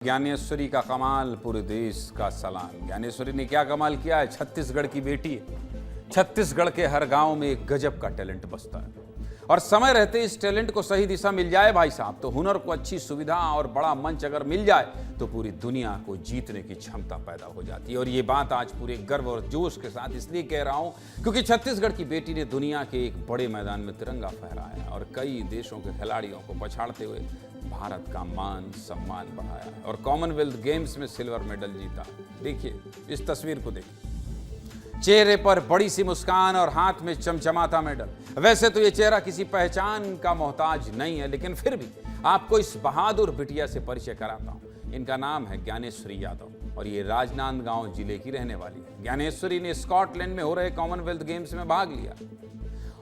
ज्ञानेश्वरी का कमाल पूरे देश का सलाम। ज्ञानेश्वरी ने क्या कमाल किया है। छत्तीसगढ़ की बेटी है। छत्तीसगढ़ के हर गांव में एक गजब का टैलेंट बसता है और समय रहते इस टैलेंट को सही दिशा मिल जाए भाई साहब, तो हुनर को अच्छी सुविधा और बड़ा मंच अगर मिल जाए तो पूरी दुनिया को जीतने की क्षमता पैदा हो जाती है। और ये बात आज पूरे गर्व और जोश के साथ इसलिए कह रहा हूं क्योंकि छत्तीसगढ़ की बेटी ने दुनिया के एक बड़े मैदान में तिरंगा फहराया और कई देशों के खिलाड़ियों को पछाड़ते हुए भारत का मान सम्मान बढ़ाया और कॉमनवेल्थ गेम्स में सिल्वर मेडल जीता। देखिए इस तस्वीर को देखिए, चेहरे पर बड़ी सी मुस्कान और हाथ में चमचमाता मेडल। वैसे तो ये चेहरा किसी पहचान का मोहताज नहीं है, लेकिन फिर भी आपको इस बहादुर बिटिया से परिचय कराता हूं। इनका नाम है ज्ञानेश्वरी यादव और ये राजनांदगांव जिले की रहने वाली है। ज्ञानेश्वरी ने स्कॉटलैंड में हो रहे कॉमनवेल्थ गेम्स में भाग लिया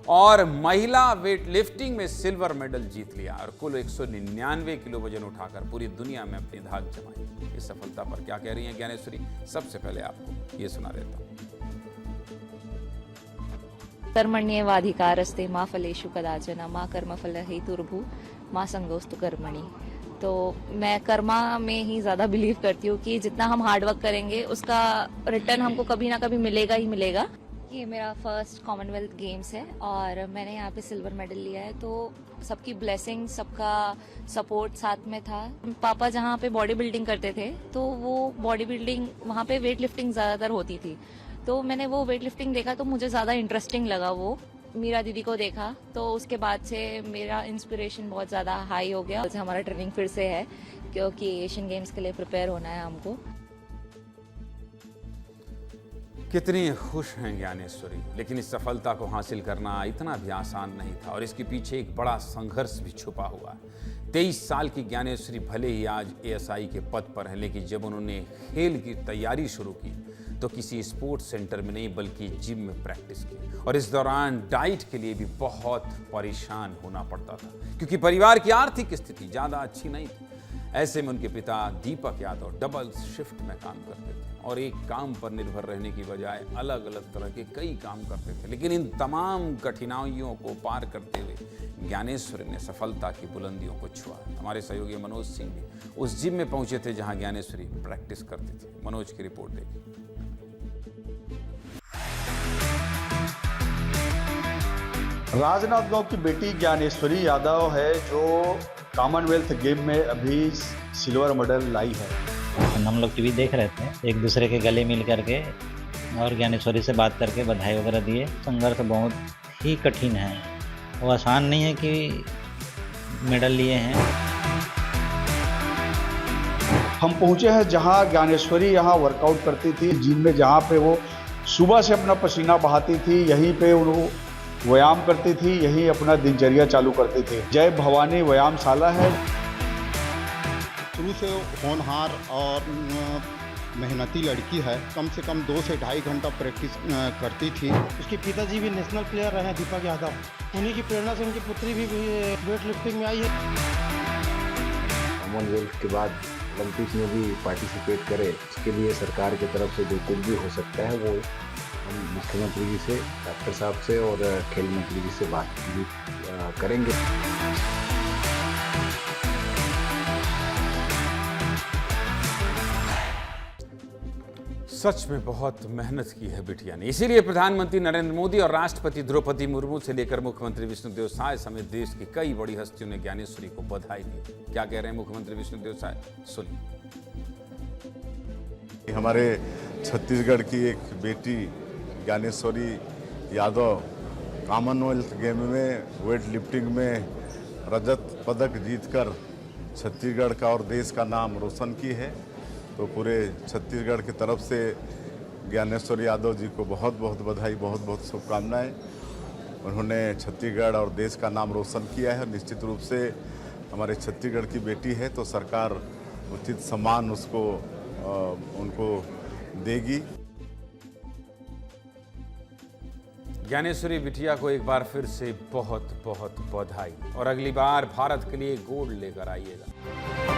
और महिला वेट लिफ्टिंग में सिल्वर मेडल जीत लिया और कुल 199 किलो वजन उठाकर पूरी दुनिया में अपनी धाक जमाई। इस सफलता पर क्या कह रही हैं ज्ञानेश्वरी, सबसे पहले आपको ये सुना देता हूं। कर्मण्येवाधिकारस्ते मा फलेषु कदाचन मा कर्मफल हेतुर्भु मा संगोस्तु कर्मणि। तो मैं कर्मा में ही ज़्यादा बिलीव करती हूँ कि जितना हम हार्ड वर्क करेंगे उसका रिटर्न हमको कभी ना कभी मिलेगा ही मिलेगा। ये मेरा फर्स्ट कॉमनवेल्थ गेम्स है और मैंने यहाँ पे सिल्वर मेडल लिया है, तो सबकी ब्लेसिंग, सबका सपोर्ट साथ में था। पापा जहाँ पे बॉडी बिल्डिंग करते थे तो वो बॉडी बिल्डिंग वहाँ पे वेट लिफ्टिंग ज़्यादातर होती थी, तो मैंने वो वेट लिफ्टिंग देखा तो मुझे ज़्यादा इंटरेस्टिंग लगा। वो मीरा दीदी को देखा तो उसके बाद से मेरा इंस्पिरेशन बहुत ज़्यादा हाई हो गया। हमारा ट्रेनिंग फिर से है क्योंकि एशियन गेम्स के लिए प्रिपेयर होना है हमको। कितनी खुश हैं ज्ञानेश्वरी, लेकिन इस सफलता को हासिल करना इतना भी आसान नहीं था और इसके पीछे एक बड़ा संघर्ष भी छुपा हुआ है। 23 साल की ज्ञानेश्वरी भले ही आज एएसआई के पद पर है, लेकिन जब उन्होंने खेल की तैयारी शुरू की तो किसी स्पोर्ट्स सेंटर में नहीं बल्कि जिम में प्रैक्टिस की और इस दौरान डाइट के लिए भी बहुत परेशान होना पड़ता था क्योंकि परिवार की आर्थिक स्थिति ज़्यादा अच्छी नहीं थी। ऐसे में उनके पिता दीपक यादव डबल शिफ्ट में काम करते थे और एक काम पर निर्भर रहने की बजाय अलग अलग तरह के कई काम करते थे। लेकिन इन तमाम कठिनाइयों को पार करते हुए ज्ञानेश्वरी ने सफलता की बुलंदियों को छुआ। हमारे सहयोगी मनोज सिंह भी उस जिम में पहुंचे थे जहां ज्ञानेश्वरी प्रैक्टिस करती थी। मनोज की रिपोर्ट देखिए। राजनांदगांव की बेटी ज्ञानेश्वरी यादव है जो कॉमनवेल्थ गेम में अभी सिल्वर मेडल लाई है। हम लोग टीवी देख रहे थे, एक दूसरे के गले मिल करके और ज्ञानेश्वरी से बात करके बधाई वगैरह दिए। संघर्ष बहुत ही कठिन है, वो आसान नहीं है कि मेडल लिए हैं। हम पहुंचे हैं जहां ज्ञानेश्वरी यहाँ वर्कआउट करती थी, जिम में जहां पे वो सुबह से अपना पसीना बहाती थी, यहीं पे वो व्यायाम करती थी, यहीं अपना दिनचर्या चालू करती थी। जय भवानी व्यायामशाला है। शुरू से होनहार और मेहनती लड़की है। कम से कम 2 से ढाई घंटा प्रैक्टिस करती थी। उसके पिताजी भी नेशनल प्लेयर रहे हैं, दीपक यादव। उन्हीं की प्रेरणा से उनकी पुत्री भी वेट लिफ्टिंग में आई है। कॉमनवेल्थ के बाद ओलंपिक में भी पार्टिसिपेट करे, इसके लिए सरकार की तरफ से जो कुछ भी हो सकता है वो हम मुख्यमंत्री जी से, डॉक्टर साहब से और खेल मंत्री जी से बात करेंगे। सच में बहुत मेहनत की है बिटिया ने, इसीलिए प्रधानमंत्री नरेंद्र मोदी और राष्ट्रपति द्रौपदी मुर्मू से लेकर मुख्यमंत्री विष्णुदेव साय समेत देश की कई बड़ी हस्तियों ने ज्ञानेश्वरी को बधाई दी। क्या कह रहे हैं मुख्यमंत्री विष्णुदेव साय, सुनिए। हमारे छत्तीसगढ़ की एक बेटी ज्ञानेश्वरी यादव कॉमनवेल्थ गेम में वेट लिफ्टिंग में रजत पदक जीतकर छत्तीसगढ़ का और देश का नाम रोशन की है। तो पूरे छत्तीसगढ़ की तरफ से ज्ञानेश्वरी यादव जी को बहुत बहुत बधाई, बहुत बहुत शुभकामनाएं। उन्होंने छत्तीसगढ़ और देश का नाम रोशन किया है। निश्चित रूप से हमारे छत्तीसगढ़ की बेटी है तो सरकार उचित सम्मान उनको देगी। ज्ञानेश्वरी बिटिया को एक बार फिर से बहुत बहुत बधाई और अगली बार भारत के लिए गोल्ड लेकर आइएगा।